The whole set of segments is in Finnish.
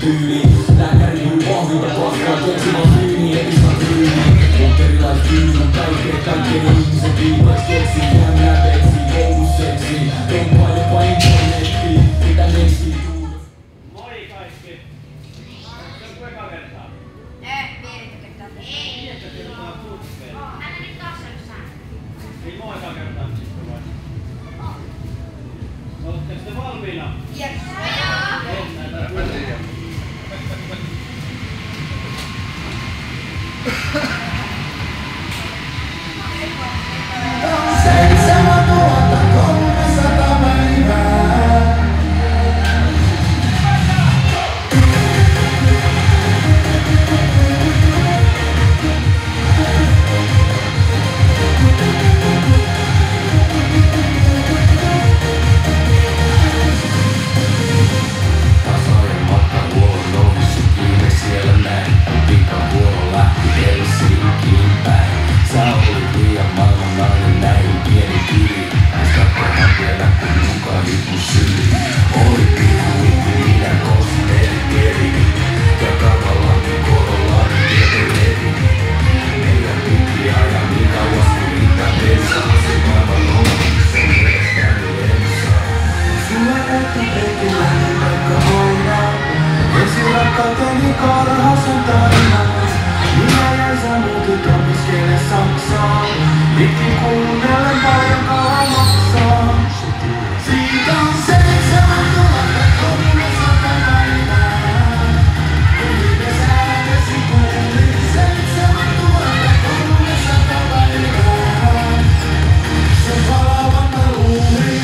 tyyli. Lääkäri myy vahvinta paskaa, keksimään syyni, etisman tyyli. Monterilais tyyli on kaikkeen ihmisen viimais keksii. Jääm läpeksi, kouluseksi, tompaa jopa internettiin. Mitä nextiin tuuta? Moi kaikki! Joku eka kertaa? Pienettä kertaa. Ei. Pienettä kertaa suhteen. Hän nyt kassarissaan. Ei mua eka kertaa sitten vai? Oletteko te valmiina? Yes. Mennään kuulemaan. Rakkauteni karhasen tarinan. Minä jäin sä muutit opiskele Saksaan. Itkin kuunnellen paljon kahaa maksaa. Siitä on 7 300 päivää. Yhdessä äänesi kuulin 7 300 päivää. Sen palavan mä luulin.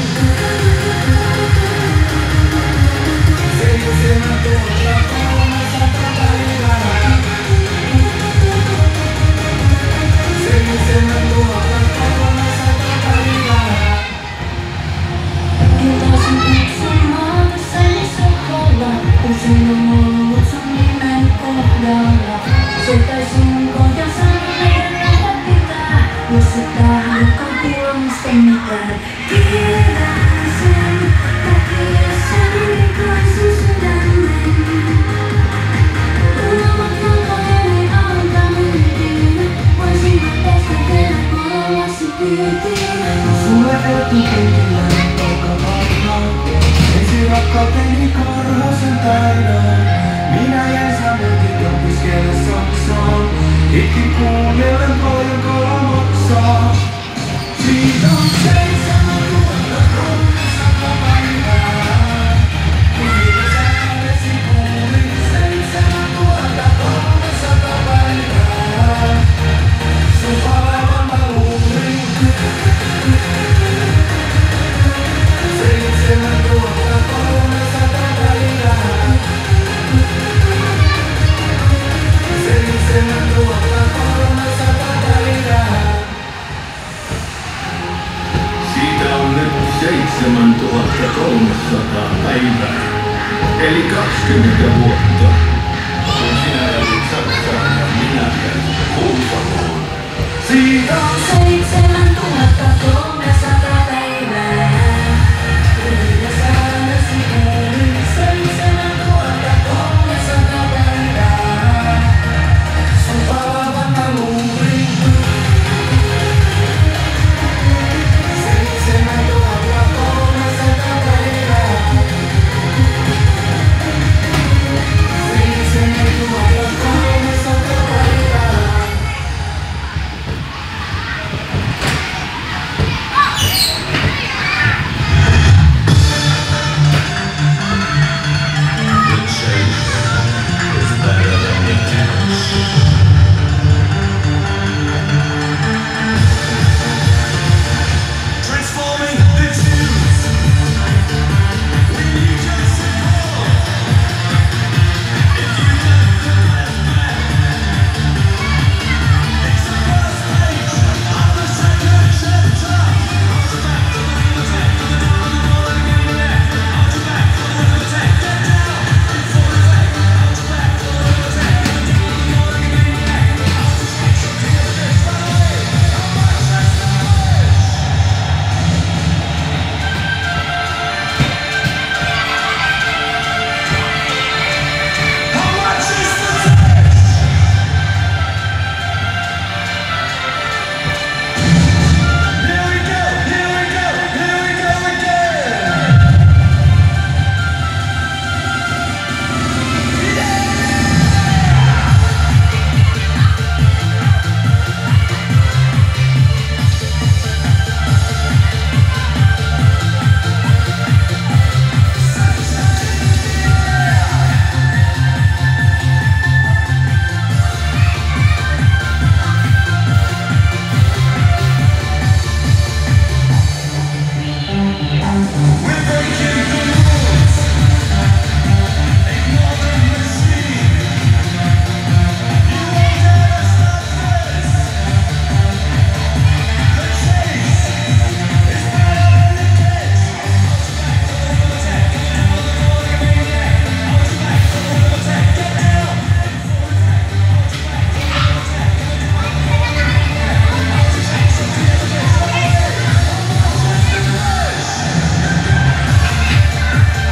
7 Usein on ollut sun nimen kohdalla. Soittaisin mun kohta sanoen lähtä pitää. Jos et tahdokkaan kuulla mistä mitään. Tiedän sen, takia sen rikaisin sydämen. Luomat valkoinen antanut ydin. Voisin päästä tehdä korollasi pyytiin. Sulle etupenkillä olka varmaan. Ensi rakkauteni karhasen taidon. Minä jäin sä muutit opiskele Saksaan. Itkin kuunnellen paljon kalaa maksaa. Siitä on 7 300 päivää. Yhdessä äänesi kuulin 7 300 päivää. Sun palavan mä luulin. 7 300 päivää. 7 300 päivää. Siitä on nyt 7300 päivää, eli 20 vuotta, kun sinä jätit Saksaan ja minä jäin Kuusamoon. Siitä on 7